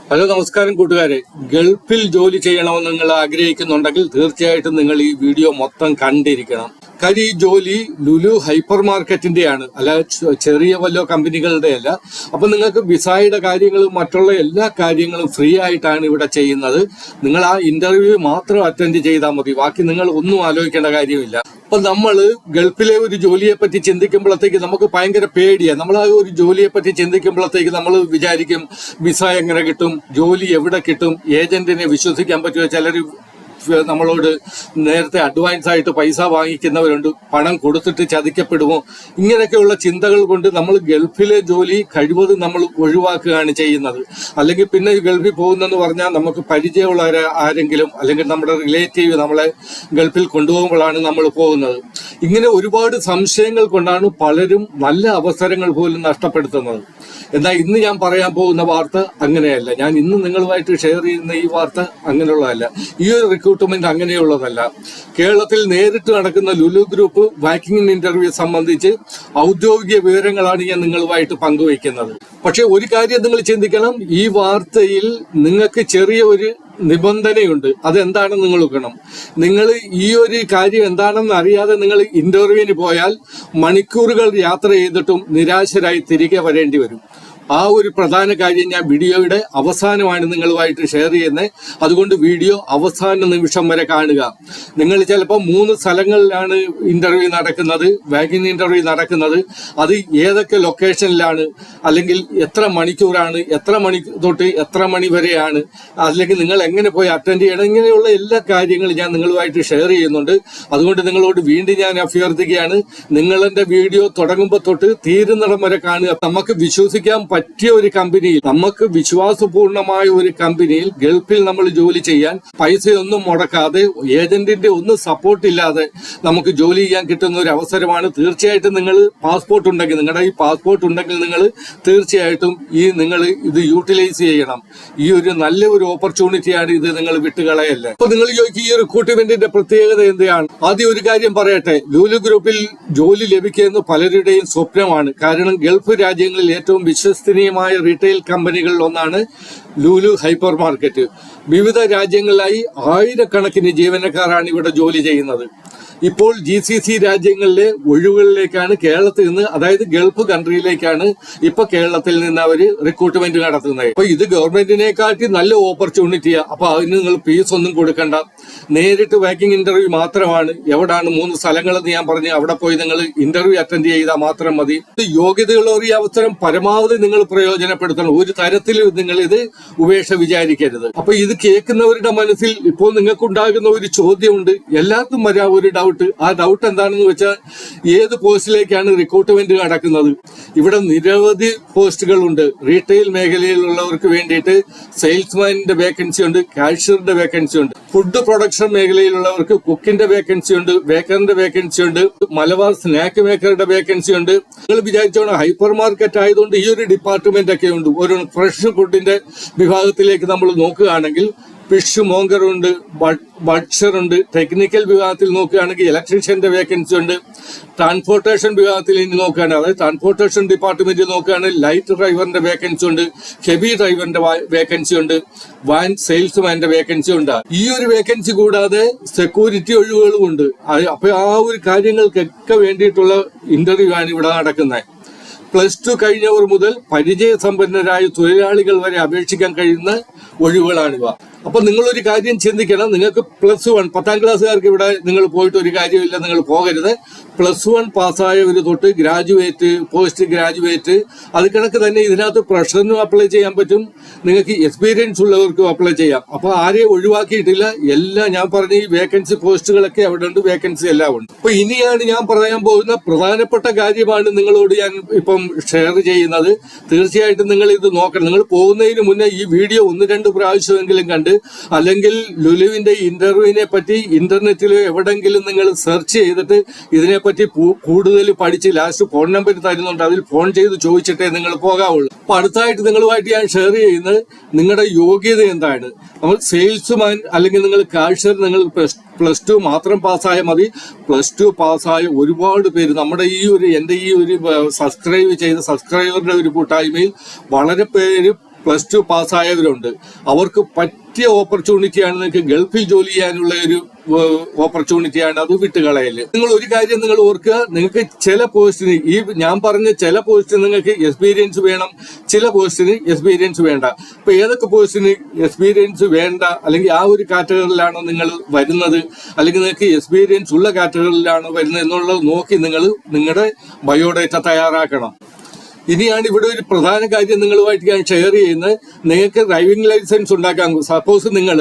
Hello നമസ്കാരം കൂട്ടുകാരെ. ഗൾഫിൽ ജോലി ചെയ്യണമെന്ന് നിങ്ങൾ ആഗ്രഹിക്കുന്നുണ്ടെങ്കിൽ തീർച്ചയായിട്ടും നിങ്ങൾ ഈ വീഡിയോ മൊത്തം കണ്ടിരിക്കണം. കാര്യം ഈ ജോലി ലുലു ഹൈപ്പർ മാർക്കറ്റിന്റെയാണ്, അല്ല ചെറിയ വല്ല കമ്പനികളുടെ അല്ല. അപ്പൊ നിങ്ങൾക്ക് വിസയുടെ കാര്യങ്ങളും മറ്റുള്ള എല്ലാ കാര്യങ്ങളും ഫ്രീ ആയിട്ടാണ് ഇവിടെ ചെയ്യുന്നത്. നിങ്ങൾ ആ ഇന്റർവ്യൂ മാത്രം അറ്റൻഡ് ചെയ്താൽ മതി, ബാക്കി നിങ്ങൾ ഒന്നും ആലോചിക്കേണ്ട കാര്യമില്ല. അപ്പൊ നമ്മൾ ഗൾഫിലെ ഒരു ജോലിയെ പറ്റി ചിന്തിക്കുമ്പോഴത്തേക്ക് നമുക്ക് ഭയങ്കര പേടിയാണ്. നമ്മൾ ആ ഒരു ജോലിയെ പറ്റി ചിന്തിക്കുമ്പോഴത്തേക്ക് നമ്മൾ വിചാരിക്കും വിസ എങ്ങനെ കിട്ടും, ജോലി എവിടെ കിട്ടും, ഏജന്റിനെ വിശ്വസിക്കാൻ പറ്റുമോ, ചിലർ നമ്മളോട് നേരത്തെ അഡ്വാൻസ് ആയിട്ട് പൈസ വാങ്ങിക്കുന്നവരുണ്ട്, പണം കൊടുത്തിട്ട് ചതിക്കപ്പെടുമോ, ഇങ്ങനെയൊക്കെയുള്ള ചിന്തകൾ കൊണ്ട് നമ്മൾ ഗൾഫിലെ ജോലി കഴിവതും നമ്മൾ ഒഴിവാക്കുകയാണ് ചെയ്യുന്നത്. അല്ലെങ്കിൽ പിന്നെ ഗൾഫിൽ പോകുന്നെന്ന് പറഞ്ഞാൽ നമുക്ക് പരിചയമുള്ള ആരെങ്കിലും അല്ലെങ്കിൽ നമ്മുടെ റിലേറ്റീവ് നമ്മളെ ഗൾഫിൽ കൊണ്ടുപോകുമ്പോഴാണ് നമ്മൾ പോകുന്നത്. ഇങ്ങനെ ഒരുപാട് സംശയങ്ങൾ കൊണ്ടാണ് പലരും നല്ല അവസരങ്ങൾ പോലും നഷ്ടപ്പെടുത്തുന്നത്. എന്നാൽ ഇന്ന് ഞാൻ പറയാൻ പോകുന്ന വാർത്ത അങ്ങനെയല്ല. ഞാൻ ഇന്ന് നിങ്ങളുമായിട്ട് ഷെയർ ചെയ്യുന്ന ഈ വാർത്ത അങ്ങനെയുള്ളതല്ല. ഈ ഒരു റിക്രൂട്ട്മെന്റ് അങ്ങനെയുള്ളതല്ല. കേരളത്തിൽ നേരിട്ട് നടക്കുന്ന ലുലു ഗ്രൂപ്പ് വാക്കിംഗ് ഇന്റർവ്യൂ സംബന്ധിച്ച് ഔദ്യോഗിക വിവരങ്ങളാണ് ഞാൻ നിങ്ങളുമായിട്ട് പങ്കുവയ്ക്കുന്നത്. പക്ഷെ ഒരു കാര്യം നിങ്ങൾ ചിന്തിക്കണം, ഈ വാർത്തയിൽ നിങ്ങൾക്ക് ചെറിയ ഒരു നിബന്ധനയുണ്ട്. അതെന്താണെന്ന് നിങ്ങൾ നോക്കണം. നിങ്ങൾ ഈ ഒരു കാര്യം എന്താണെന്ന് അറിയാതെ നിങ്ങൾ ഇന്റർവ്യൂവിന് പോയാൽ മണിക്കൂറുകൾ യാത്ര ചെയ്തിട്ടും നിരാശരായി തിരികെ വരേണ്ടി വരും. ആ ഒരു പ്രധാന കാര്യം ഞാൻ വീഡിയോയുടെ അവസാനമാണ് നിങ്ങളുമായിട്ട് ഷെയർ ചെയ്യുന്നത്. അതുകൊണ്ട് വീഡിയോ അവസാന നിമിഷം വരെ കാണുക. നിങ്ങൾ ചിലപ്പോൾ 3 സ്ഥലങ്ങളിലാണ് ഇന്റർവ്യൂ നടക്കുന്നത്, വാക്കിംഗ് ഇന്റർവ്യൂ നടക്കുന്നത്. അത് ഏതൊക്കെ ലൊക്കേഷനിലാണ്, അല്ലെങ്കിൽ എത്ര മണിക്കൂറാണ്, എത്ര മണി തൊട്ട് എത്ര മണി വരെയാണ്, അല്ലെങ്കിൽ നിങ്ങൾ എങ്ങനെ പോയി അറ്റൻഡ് ചെയ്യണം, ഇങ്ങനെയുള്ള എല്ലാ കാര്യങ്ങളും ഞാൻ നിങ്ങളുമായിട്ട് ഷെയർ ചെയ്യുന്നുണ്ട്. അതുകൊണ്ട് നിങ്ങളോട് വീണ്ടും ഞാൻ അഭ്യർത്ഥിക്കുകയാണ്, നിങ്ങളെന്റെ വീഡിയോ തുടങ്ങുമ്പോൾ തൊട്ട് തീരുന്നിടം വരെ കാണുക. നമുക്ക് വിശ്വസിക്കാൻ പറ്റിയ ഒരു കമ്പനിയിൽ, നമുക്ക് വിശ്വാസപൂർണമായ ഒരു കമ്പനിയിൽ ഗൾഫിൽ നമ്മൾ ജോലി ചെയ്യാൻ പൈസയൊന്നും മുടക്കാതെ, ഏജന്റിന്റെ ഒന്നും സപ്പോർട്ട് ഇല്ലാതെ നമുക്ക് ജോലി ചെയ്യാൻ കിട്ടുന്ന ഒരു അവസരമാണ്. തീർച്ചയായിട്ടും നിങ്ങൾ പാസ്പോർട്ട് ഉണ്ടെങ്കിൽ, നിങ്ങളുടെ ഈ പാസ്പോർട്ട് ഉണ്ടെങ്കിൽ നിങ്ങൾ തീർച്ചയായിട്ടും നിങ്ങൾ ഇത് യൂട്ടിലൈസ് ചെയ്യണം. ഈ ഒരു നല്ല ഒരു ഓപ്പർച്യൂണിറ്റിയാണ് ഇത്, നിങ്ങൾ വിട്ടുകളയല്ല. അപ്പൊ നിങ്ങൾ ചോദിക്കും ഈ റിക്രൂട്ട്മെന്റിന്റെ പ്രത്യേകത എന്താണ്? ആദ്യം ഒരു കാര്യം പറയട്ടെ, ലുലു ഗ്രൂപ്പിൽ ജോലി ലഭിക്കുന്നത് പലരുടെയും സ്വപ്നമാണ്. കാരണം ഗൾഫ് രാജ്യങ്ങളിൽ ഏറ്റവും വിശ്വസനീയമായ റീറ്റെയിൽ കമ്പനികളിൽ ഒന്നാണ് ലുലു ഹൈപ്പർ മാർക്കറ്റ്. വിവിധ രാജ്യങ്ങളിലായി ആയിരക്കണക്കിന് ജീവനക്കാരാണ് ഇവിടെ ജോലി ചെയ്യുന്നത്. ഇപ്പോൾ GCC രാജ്യങ്ങളിലെ ഒഴിവുകളിലേക്കാണ് കേരളത്തിൽ നിന്ന്, അതായത് ഗൾഫ് കൺട്രിയിലേക്കാണ് ഇപ്പൊ കേരളത്തിൽ നിന്ന് അവര് റിക്രൂട്ട്മെന്റ് നടത്തുന്നത്. അപ്പൊ ഇത് ഗവൺമെന്റിനെക്കാട്ടി നല്ല ഓപ്പർച്യൂണിറ്റിയാണ്. അപ്പൊ അതിന് നിങ്ങൾ ഫീസ് ഒന്നും കൊടുക്കണ്ട, നേരിട്ട് വാക്കിംഗ് ഇന്റർവ്യൂ മാത്രമാണ്. എവിടാണ് 3 സ്ഥലങ്ങളെന്ന് ഞാൻ പറഞ്ഞു, അവിടെ പോയി നിങ്ങൾ ഇന്റർവ്യൂ അറ്റൻഡ് ചെയ്താൽ മാത്രം മതി. യോഗ്യതയുള്ള ഈ അവസരം പരമാവധി നിങ്ങൾ പ്രയോജനപ്പെടുത്തണം. ഒരു തരത്തിലും നിങ്ങൾ ഇത് ഉപേക്ഷ വിചാരിക്കരുത്. അപ്പൊ ഇത് കേൾക്കുന്നവരുടെ മനസ്സിൽ ഇപ്പോൾ നിങ്ങൾക്കുണ്ടാകുന്ന ഒരു ചോദ്യമുണ്ട്, എല്ലാവർക്കും വരാം ഒരു ഡൗട്ട്. ആ ഡൗട്ട് എന്താണെന്ന് വെച്ചാൽ, ഏത് പോസ്റ്റിലേക്കാണ് റിക്രൂട്ട്മെന്റ് നടക്കുന്നത്? ഇവിടെ നിരവധി പോസ്റ്റുകളുണ്ട്. റീറ്റെയിൽ മേഖലയിലുള്ളവർക്ക് വേണ്ടിയിട്ട് സെയിൽസ്മാനിന്റെ വേക്കൻസി ഉണ്ട്, കാഷ്യറിന്റെ വേക്കൻസി ഉണ്ട്. ഫുഡ് പ്രൊഡക്ഷൻ മേഖലയിലുള്ളവർക്ക് കുക്കിന്റെ വേക്കൻസി ഉണ്ട്, ബേക്കറിന്റെ വേക്കൻസി ഉണ്ട്, മലബാർ സ്നാക്ക് മേക്കറുടെ വേക്കൻസി ഉണ്ട്. നിങ്ങൾ വിചാരിച്ചോണം ഹൈപ്പർ മാർക്കറ്റ് ആയതുകൊണ്ട് ഈ ഒരു ഡിപ്പാർട്ട്മെന്റ് ഒക്കെ ഉണ്ട്. ഒരു ഫ്രഷ് ഫുഡിന്റെ വിഭാഗത്തിലേക്ക് നമ്മൾ നോക്കുകയാണെങ്കിൽ ഫിഷ് മോങ്കർ ഉണ്ട്, ബട്ട്ഷർ ഉണ്ട്. ടെക്നിക്കൽ വിഭാഗത്തിൽ നോക്കുകയാണെങ്കിൽ ഇലക്ട്രീഷ്യന്റെ വേക്കൻസി ഉണ്ട്. ട്രാൻസ്പോർട്ടേഷൻ വിഭാഗത്തിൽ ഇനി നോക്കുകയാണെങ്കിൽ, അതായത് ട്രാൻസ്പോർട്ടേഷൻ ഡിപ്പാർട്ട്മെന്റിൽ നോക്കുകയാണെങ്കിൽ ലൈറ്റ് ഡ്രൈവറിന്റെ വേക്കൻസി ഉണ്ട്, ഹെവി ഡ്രൈവറിന്റെ വേക്കൻസി ഉണ്ട്, വാൻ സെയിൽസ്മാന്റെ വേക്കൻസി ഉണ്ട്. ഈ ഒരു വേക്കൻസി കൂടാതെ സെക്യൂരിറ്റി ഒഴിവുകളും ഉണ്ട്. അപ്പൊ ആ ഒരു കാര്യങ്ങൾക്കൊക്കെ വേണ്ടിയിട്ടുള്ള ഇന്റർവ്യൂ ആണ് ഇവിടെ നടക്കുന്നത്. +2 കഴിഞ്ഞവർ മുതൽ പരിചയസമ്പന്നരായ തൊഴിലാളികൾ വരെ അപേക്ഷിക്കാൻ കഴിയുന്ന ഒഴിവുകളാണിവ. അപ്പൊ നിങ്ങളൊരു കാര്യം ചിന്തിക്കണം, നിങ്ങൾക്ക് +1 10ാം ക്ലാസ്സുകാർക്ക് ഇവിടെ നിങ്ങൾ പോയിട്ട് ഒരു കാര്യമില്ല, നിങ്ങൾ പോകരുത്. +1 പാസ്സായവർ തൊട്ട് ഗ്രാജുവേറ്റ്, പോസ്റ്റ് ഗ്രാജുവേറ്റ്, അത് കണക്ക് തന്നെ ഇതിനകത്ത് പ്രൊഫഷനും അപ്ലൈ ചെയ്യാൻ പറ്റും, നിങ്ങൾക്ക് എക്സ്പീരിയൻസ് ഉള്ളവർക്കും അപ്ലൈ ചെയ്യാം. അപ്പൊ ആരെയും ഒഴിവാക്കിയിട്ടില്ല. എല്ലാം ഞാൻ പറഞ്ഞ ഈ വേക്കൻസി പോസ്റ്റുകളൊക്കെ അവിടെ ഉണ്ട്, വേക്കൻസി എല്ലാം ഉണ്ട്. അപ്പൊ ഇനിയാണ് ഞാൻ പറയാൻ പോകുന്ന പ്രധാനപ്പെട്ട കാര്യമാണ് നിങ്ങളോട് ഞാൻ ഇപ്പം ഷെയർ ചെയ്യുന്നത്. തീർച്ചയായിട്ടും നിങ്ങൾ ഇത് നോക്കണം. നിങ്ങൾ പോകുന്നതിന് മുന്നേ ഈ വീഡിയോ 1-2 പ്രാവശ്യമെങ്കിലും കണ്ട്, അല്ലെങ്കിൽ ലുലുവിന്റെ ഇന്റർവ്യൂവിനെ പറ്റി ഇന്റർനെറ്റിലോ എവിടെങ്കിലും നിങ്ങൾ സെർച്ച് ചെയ്തിട്ട് ഇതിനെപ്പറ്റി കൂടുതൽ പഠിച്ച് ലാസ്റ്റ് ഫോൺ നമ്പർ തരുന്നുണ്ട്, അതിൽ ഫോൺ ചെയ്ത് ചോദിച്ചിട്ടേ നിങ്ങൾ പോകാവുള്ളൂ. അപ്പൊ അടുത്തായിട്ട് നിങ്ങളുമായിട്ട് ഞാൻ ഷെയർ ചെയ്യുന്നത് നിങ്ങളുടെ യോഗ്യത എന്താണ്. നമ്മൾ സെയിൽസ്മാൻ അല്ലെങ്കിൽ നിങ്ങൾ കാഷ്യർ, നിങ്ങൾ +2 മാത്രം പാസ്സായാൽ മതി. +2 പാസ്സായ ഒരുപാട് പേര് നമ്മുടെ എന്റെ ഈ ഒരു സബ്സ്ക്രൈബ് ചെയ്ത സബ്സ്ക്രൈബറുടെ ഒരു കൂട്ടായ്മയിൽ വളരെ പേര് +2 പാസ്സായവരുണ്ട്. അവർക്ക് പറ്റിയ ഓപ്പർച്യൂണിറ്റിയാണ്. നിങ്ങൾക്ക് ഗൾഫിൽ ജോലി ചെയ്യാനുള്ള ഒരു ഓപ്പർച്യൂണിറ്റിയാണ്. അത് വിട്ടുകളയല്. നിങ്ങൾ ഒരു കാര്യം നിങ്ങൾ ഓർക്കുക, നിങ്ങൾക്ക് ചില പോസ്റ്റിന്, ഈ ഞാൻ പറഞ്ഞ ചില പോസ്റ്റിന് നിങ്ങൾക്ക് എക്സ്പീരിയൻസ് വേണം, ചില പോസ്റ്റിന് എക്സ്പീരിയൻസ് വേണ്ട. ഇപ്പൊ ഏതൊക്കെ പോസ്റ്റിന് എക്സ്പീരിയൻസ് വേണ്ട, അല്ലെങ്കിൽ ആ ഒരു കാറ്റഗറിയിലാണോ നിങ്ങൾ വരുന്നത്, അല്ലെങ്കിൽ നിങ്ങൾക്ക് എക്സ്പീരിയൻസ് ഉള്ള കാറ്റഗറിയിലാണോ വരുന്നത് എന്നുള്ളത് നോക്കി നിങ്ങൾ നിങ്ങളുടെ ബയോഡേറ്റ തയ്യാറാക്കണം. ഇനിയാണ് ഇവിടെ ഒരു പ്രധാന കാര്യം നിങ്ങളുമായിട്ട് ഞാൻ ഷെയർ ചെയ്യുന്നത്. നിങ്ങൾക്ക് ഡ്രൈവിംഗ് ലൈസൻസ് ഉണ്ടാക്കാൻ, സപ്പോസ് നിങ്ങൾ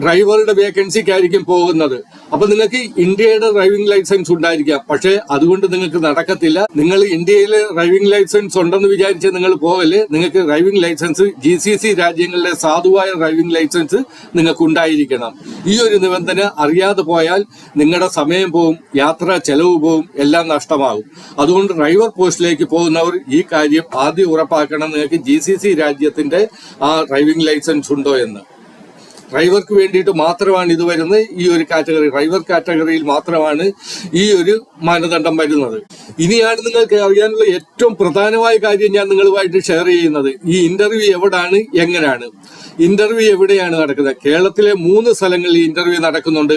ഡ്രൈവറുടെ വേക്കൻസിക്കായിരിക്കും പോകുന്നത്. അപ്പൊ നിങ്ങൾക്ക് ഇന്ത്യയുടെ ഡ്രൈവിംഗ് ലൈസൻസ് ഉണ്ടായിരിക്കാം, പക്ഷെ അതുകൊണ്ട് നിങ്ങൾക്ക് നടക്കത്തില്ല. നിങ്ങൾ ഇന്ത്യയിലെ ഡ്രൈവിംഗ് ലൈസൻസ് ഉണ്ടെന്ന് വിചാരിച്ച് നിങ്ങൾ പോകല്. നിങ്ങൾക്ക് ഡ്രൈവിംഗ് ലൈസൻസ് GCC രാജ്യങ്ങളിലെ സാധുവായ ഡ്രൈവിംഗ് ലൈസൻസ് നിങ്ങൾക്ക് ഉണ്ടായിരിക്കണം. ഈ ഒരു നിബന്ധന അറിയാതെ പോയാൽ നിങ്ങളുടെ സമയം പോവും, യാത്രാ ചെലവ് പോവും, എല്ലാം നഷ്ടമാകും. അതുകൊണ്ട് ഡ്രൈവർ പോസ്റ്റിലേക്ക് പോകുന്നവർ ഈ കാര്യം ആദ്യം ഉറപ്പാക്കണം. നിങ്ങൾക്ക് GCC രാജ്യത്തിന്റെ ആ ഡ്രൈവിംഗ് ലൈസൻസ് ഉണ്ടോ എന്ന്. ഡ്രൈവർക്ക് വേണ്ടിയിട്ട് മാത്രമാണ് ഇത് വരുന്നത്. ഈ ഒരു കാറ്റഗറി, ഡ്രൈവർ കാറ്റഗറിയിൽ മാത്രമാണ് ഈ ഒരു മാനദണ്ഡം വരുന്നത്. ഇനിയാണ് നിങ്ങൾക്ക് അറിയാനുള്ള ഏറ്റവും പ്രധാനമായ കാര്യം ഞാൻ നിങ്ങളുമായിട്ട് ഷെയർ ചെയ്യുന്നത്. ഈ ഇന്റർവ്യൂ എവിടാണ്, എങ്ങനെയാണ് ഇന്റർവ്യൂ, എവിടെയാണ് നടക്കുന്നത്? കേരളത്തിലെ 3 സ്ഥലങ്ങളിൽ ഇന്റർവ്യൂ നടക്കുന്നുണ്ട്.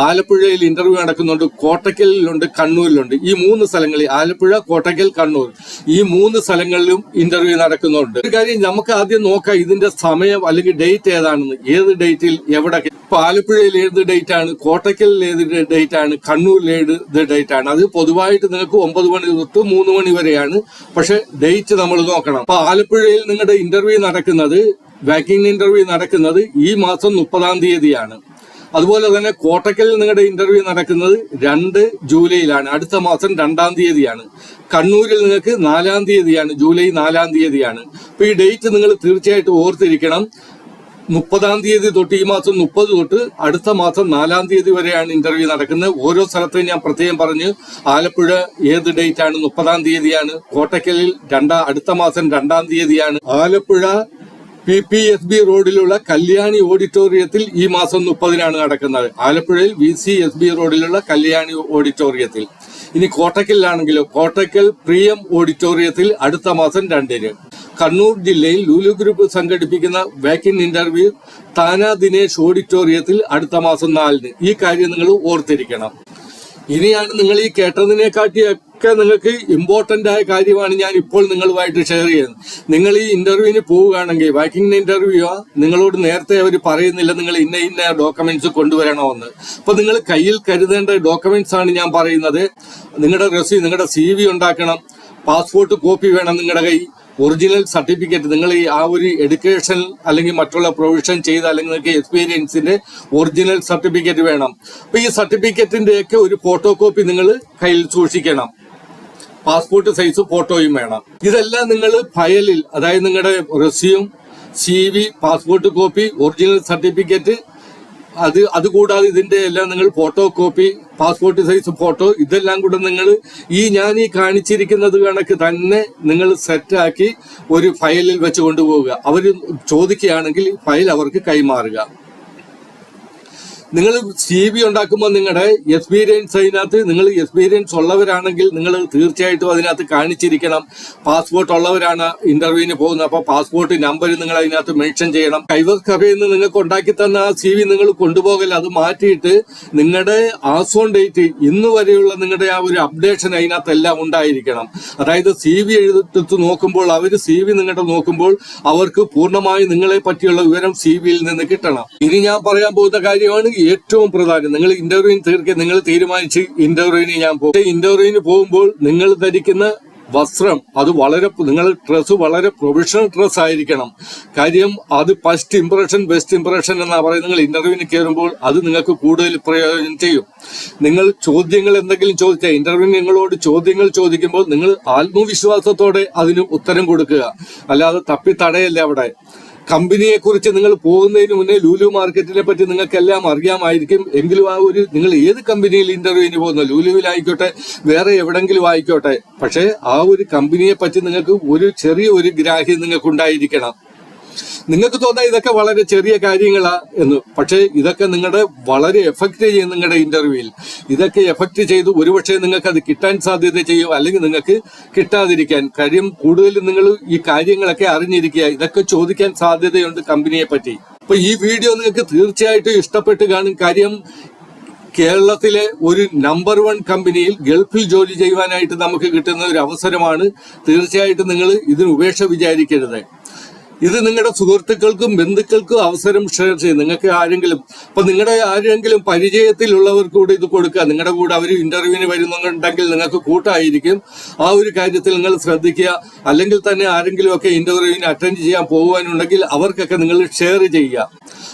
ആലപ്പുഴയിൽ ഇന്റർവ്യൂ നടക്കുന്നുണ്ട്, കോട്ടക്കലിലുണ്ട്, കണ്ണൂരിലുണ്ട്. ഈ 3 സ്ഥലങ്ങളിൽ, ആലപ്പുഴ, കോട്ടക്കൽ, കണ്ണൂർ, ഈ 3 സ്ഥലങ്ങളിലും ഇന്റർവ്യൂ നടക്കുന്നുണ്ട്. ഒരു കാര്യം നമുക്ക് ആദ്യം നോക്കാം, ഇതിന്റെ സമയം അല്ലെങ്കിൽ ഡേറ്റ് ഏതാണെന്ന്. ഏത് ഡേറ്റിൽ എവിടെ? ഇപ്പൊ ആലപ്പുഴയിൽ ഏത് ഡേറ്റ് ആണ്, കോട്ടക്കലിൽ ഏത് ഡേറ്റ് ആണ്, കണ്ണൂരിൽ ഏത് ഡേറ്റ് ആണ്? അത് പൊതുവായിട്ട് നിങ്ങൾക്ക് 9 മണി തൊട്ട് 3 മണി വരെയാണ്. പക്ഷെ ഡേറ്റ് നമ്മൾ നോക്കണം. അപ്പൊ ആലപ്പുഴയിൽ നിങ്ങളുടെ ഇന്റർവ്യൂ നടക്കുന്നത്, വാക്കിംഗ് ഇന്റർവ്യൂ നടക്കുന്നത് ഈ മാസം 30-ാം തീയതിയാണ്. അതുപോലെ തന്നെ കോട്ടക്കലിൽ നിങ്ങളുടെ ഇന്റർവ്യൂ നടക്കുന്നത് 2 ജൂലൈയിലാണ്, അടുത്ത മാസം 2-ാം തീയതിയാണ്. കണ്ണൂരിൽ നിങ്ങൾക്ക് 4-ാം തീയതിയാണ്, ജൂലൈ 4-ാം തീയതിയാണ്. അപ്പൊ ഈ ഡേറ്റ് നിങ്ങൾ തീർച്ചയായിട്ടും ഓർത്തിരിക്കണം. 30-ാം തീയതി തൊട്ട്, ഈ മാസം 30 തൊട്ട് അടുത്ത മാസം 4-ാം തീയതി വരെയാണ് ഇന്റർവ്യൂ നടക്കുന്നത്. ഓരോ സ്ഥലത്തും ഞാൻ പ്രത്യേകം പറഞ്ഞു. ആലപ്പുഴ ഏത് ഡേറ്റ് ആണ്? 30-ാം തീയതിയാണ്. കോട്ടക്കലിൽ അടുത്ത മാസം 2-ാം തീയതിയാണ്. ആലപ്പുഴ PPSB റോഡിലുള്ള കല്യാണി ഓഡിറ്റോറിയത്തിൽ ഈ മാസം 30-നാണ് നടക്കുന്നത്. ആലപ്പുഴയിൽ VCSB റോഡിലുള്ള കല്യാണി ഓഡിറ്റോറിയത്തിൽ. ഇനി കോട്ടക്കലിലാണെങ്കിലോ, കോട്ടക്കൽ പ്രിയം ഓഡിറ്റോറിയത്തിൽ അടുത്ത മാസം 2-ന്. കണ്ണൂർ ജില്ലയിൽ ലുലു ഗ്രൂപ്പ് സംഘടിപ്പിക്കുന്ന വാക്കിൻ ഇന്റർവ്യൂ താന ദിനേശ് ഓഡിറ്റോറിയത്തിൽ അടുത്ത മാസം 4-ന്. ഈ കാര്യം നിങ്ങൾ ഓർത്തിരിക്കണം. ഇനിയാണ് നിങ്ങൾ ഈ കേട്ടതിനെക്കാട്ടിയൊക്കെ നിങ്ങൾക്ക് ഇമ്പോർട്ടന്റ് ആയ കാര്യമാണ് ഞാൻ ഇപ്പോൾ നിങ്ങളുമായിട്ട് ഷെയർ ചെയ്യുന്നത്. നിങ്ങൾ ഈ ഇന്റർവ്യൂവിന് പോവുകയാണെങ്കിൽ, വാക്കിംഗ് ഇന്റർവ്യൂ നിങ്ങളോട് നേരത്തെ അവർ പറയുന്നില്ല നിങ്ങൾ ഇന്ന ഡോക്യുമെന്റ്സ് കൊണ്ടുവരണമെന്ന്. അപ്പൊ നിങ്ങൾ കയ്യിൽ കരുതേണ്ട ഡോക്യുമെന്റ്സ് ആണ് ഞാൻ പറയുന്നത്. നിങ്ങളുടെ നിങ്ങളുടെ CV ഉണ്ടാക്കണം, പാസ്പോർട്ട് കോപ്പി വേണം നിങ്ങളുടെ കൈ, ഒറിജിനൽ സർട്ടിഫിക്കറ്റ്, നിങ്ങൾ ഈ ആ ഒരു എഡ്യൂക്കേഷൻ അല്ലെങ്കിൽ മറ്റുള്ള പ്രൊവിഷൻ ചെയ്ത അല്ലെങ്കിൽ നിങ്ങൾക്ക് എക്സ്പീരിയൻസിന്റെ ഒറിജിനൽ സർട്ടിഫിക്കറ്റ് വേണം. അപ്പൊ ഈ സർട്ടിഫിക്കറ്റിന്റെ ഒക്കെ ഒരു ഫോട്ടോ കോപ്പി നിങ്ങൾ കയ്യിൽ സൂക്ഷിക്കണം. പാസ്പോർട്ട് സൈസ് ഫോട്ടോയും വേണം. ഇതെല്ലാം നിങ്ങൾ ഫയലിൽ, അതായത് നിങ്ങളുടെ resume, CV, passport copy, original certificate, അതുകൂടാതെ ഇതിന്റെ എല്ലാം നിങ്ങൾ photo copy, passport size photo, ഇതെല്ലാം കൂടെ നിങ്ങൾ ഞാൻ കാണിച്ചിരിക്കുന്നത് കണക്ക് തന്നെ നിങ്ങൾ സെറ്റാക്കി ഒരു ഫയലിൽ വെച്ച് കൊണ്ടുപോവുക. അവർ ചോദിക്കുകയാണെങ്കിൽ ഫയൽ അവർക്ക് കൈമാറുക. നിങ്ങൾ CV ഉണ്ടാക്കുമ്പോൾ നിങ്ങളുടെ എക്സ്പീരിയൻസ് അതിനകത്ത്, നിങ്ങൾ എക്സ്പീരിയൻസ് ഉള്ളവരാണെങ്കിൽ നിങ്ങൾ തീർച്ചയായിട്ടും അതിനകത്ത് കാണിച്ചിരിക്കണം. പാസ്പോർട്ട് ഉള്ളവരാണ് ഇന്റർവ്യൂവിന് പോകുന്നത്, അപ്പൊ പാസ്പോർട്ട് നമ്പർ നിങ്ങൾ അതിനകത്ത് മെൻഷൻ ചെയ്യണം. കൈവർ കഫയിൽ നിന്ന് നിങ്ങൾക്ക് ഉണ്ടാക്കി തന്ന ആ CV നിങ്ങൾ കൊണ്ടുപോകല്ല, അത് മാറ്റിയിട്ട് നിങ്ങളുടെ ആസ് ഓൺ ഡേറ്റ് ഇന്ന് വരെയുള്ള നിങ്ങളുടെ ആ ഒരു അപ്ഡേഷൻ അതിനകത്ത് എല്ലാം ഉണ്ടായിരിക്കണം. അതായത് CV എടുത്ത് നോക്കുമ്പോൾ, CV നിങ്ങളുടെ നോക്കുമ്പോൾ അവർക്ക് പൂർണ്ണമായി നിങ്ങളെ പറ്റിയുള്ള വിവരം CV-യിൽ നിന്ന് കിട്ടണം. ഇനി ഞാൻ പറയാൻ പോകുന്ന കാര്യമാണ് ഏറ്റവും പ്രധാനം. നിങ്ങൾ ഇന്റർവ്യൂവിന് നിങ്ങൾ തീരുമാനിച്ച് ഇന്റർവ്യൂവിന് ഞാൻ പോകും. ഇന്റർവ്യൂവിന് പോകുമ്പോൾ നിങ്ങൾ ധരിക്കുന്ന വസ്ത്രം അത് നിങ്ങളുടെ ഡ്രസ്സ് വളരെ പ്രൊഫഷണൽ ഡ്രസ് ആയിരിക്കണം. കാര്യം അത് ഫസ്റ്റ് ഇംപ്രഷൻ ബെസ്റ്റ് ഇംപ്രഷൻ എന്നാ പറയുന്നത്. നിങ്ങൾ ഇന്റർവ്യൂവിന് കയറുമ്പോൾ അത് നിങ്ങൾക്ക് കൂടുതൽ പ്രയോജനം ചെയ്യും. നിങ്ങൾ ചോദ്യങ്ങൾ എന്തെങ്കിലും ചോദിച്ചാൽ, ഇന്റർവ്യൂവിന് നിങ്ങളോട് ചോദ്യങ്ങൾ ചോദിക്കുമ്പോൾ നിങ്ങൾ ആത്മവിശ്വാസത്തോടെ അതിന് ഉത്തരം കൊടുക്കുക, അല്ലാതെ തപ്പിത്തടയല്ല. അവിടെ കമ്പനിയെ കുറിച്ച് നിങ്ങൾ പോകുന്നതിന് മുന്നേ ലുലു മാർക്കറ്റിനെ പറ്റി നിങ്ങൾക്കെല്ലാം അറിയാമായിരിക്കും. എങ്കിലും ആ ഒരു നിങ്ങൾ ഏത് കമ്പനിയിൽ ഇന്റർവ്യൂവിന് പോകുന്നു, ലുലുവിലായിക്കോട്ടെ വേറെ എവിടെങ്കിലും ആയിക്കോട്ടെ, പക്ഷെ ആ ഒരു കമ്പനിയെ പറ്റി നിങ്ങൾക്ക് ഒരു ചെറിയ ഒരു ഗ്രാഹ്യം നിങ്ങൾക്ക് ഉണ്ടായിരിക്കണം. നിങ്ങൾക്ക് തോന്നാം ഇതൊക്കെ വളരെ ചെറിയ കാര്യങ്ങളാ എന്ന്, പക്ഷേ ഇതൊക്കെ നിങ്ങളുടെ വളരെ എഫക്റ്റ് ചെയ്യും. നിങ്ങളുടെ ഇന്റർവ്യൂവിൽ ഇതൊക്കെ എഫക്റ്റ് ചെയ്ത് ഒരുപക്ഷെ നിങ്ങൾക്ക് അത് കിട്ടാൻ സാധ്യത ചെയ്യും, അല്ലെങ്കിൽ നിങ്ങൾക്ക് കിട്ടാതിരിക്കാൻ കാര്യം. കൂടുതലും നിങ്ങൾ ഈ കാര്യങ്ങളൊക്കെ അറിഞ്ഞിരിക്കുക. ഇതൊക്കെ ചോദിക്കാൻ സാധ്യതയുണ്ട് കമ്പനിയെ പറ്റി. അപ്പൊ ഈ വീഡിയോ നിങ്ങൾക്ക് തീർച്ചയായിട്ടും ഇഷ്ടപ്പെട്ട് കാണും. കാര്യം കേരളത്തിലെ ഒരു നമ്പർ 1 കമ്പനിയിൽ ഗൾഫിൽ ജോലി ചെയ്യുവാനായിട്ട് നമുക്ക് കിട്ടുന്ന ഒരു അവസരമാണ്. തീർച്ചയായിട്ടും നിങ്ങൾ ഇതിന് ഉപേക്ഷ വിചാരിക്കരുത്. ഇത് നിങ്ങളുടെ സുഹൃത്തുക്കൾക്കും ബന്ധുക്കൾക്കും അവസരം ഷെയർ ചെയ്യും. നിങ്ങൾക്ക് നിങ്ങളുടെ ആരെങ്കിലും പരിചയത്തിലുള്ളവർക്ക് കൂടെ ഇത് കൊടുക്കുക. നിങ്ങളുടെ കൂടെ അവർ ഇന്റർവ്യൂവിന് വരുന്നുണ്ടെങ്കിൽ നിങ്ങൾക്ക് കൂട്ടായിരിക്കും. ആ ഒരു കാര്യത്തിൽ നിങ്ങൾ ശ്രദ്ധിക്കുക. അല്ലെങ്കിൽ തന്നെ ആരെങ്കിലും ഒക്കെ ഇന്റർവ്യൂവിന് അറ്റൻഡ് ചെയ്യാൻ പോകുവാനുണ്ടെങ്കിൽ അവർക്കൊക്കെ നിങ്ങൾ ഷെയർ ചെയ്യുക.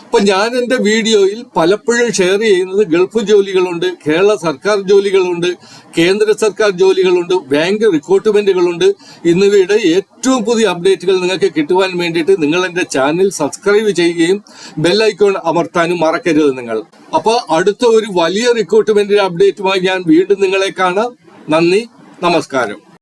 അപ്പൊ ഞാൻ എന്റെ വീഡിയോയിൽ പലപ്പോഴും ഷെയർ ചെയ്യുന്നത് ഗൾഫ് ജോലികളുണ്ട്, കേരള സർക്കാർ ജോലികളുണ്ട്, കേന്ദ്ര സർക്കാർ ജോലികളുണ്ട്, ബാങ്ക് റിക്രൂട്ട്മെന്റുകളുണ്ട്. എന്നിവയുടെ ഏറ്റവും പുതിയ അപ്ഡേറ്റുകൾ നിങ്ങൾക്ക് കിട്ടുവാൻ വേണ്ടിയിട്ട് നിങ്ങൾ എന്റെ ചാനൽ സബ്സ്ക്രൈബ് ചെയ്യുകയും ബെല്ലൈക്കോൺ അമർത്താനും മറക്കരുത് നിങ്ങൾ. അപ്പൊ അടുത്ത ഒരു വലിയ റിക്രൂട്ട്മെന്റ് അപ്ഡേറ്റുമായി ഞാൻ വീണ്ടും നിങ്ങളെ കാണാം. നന്ദി, നമസ്കാരം.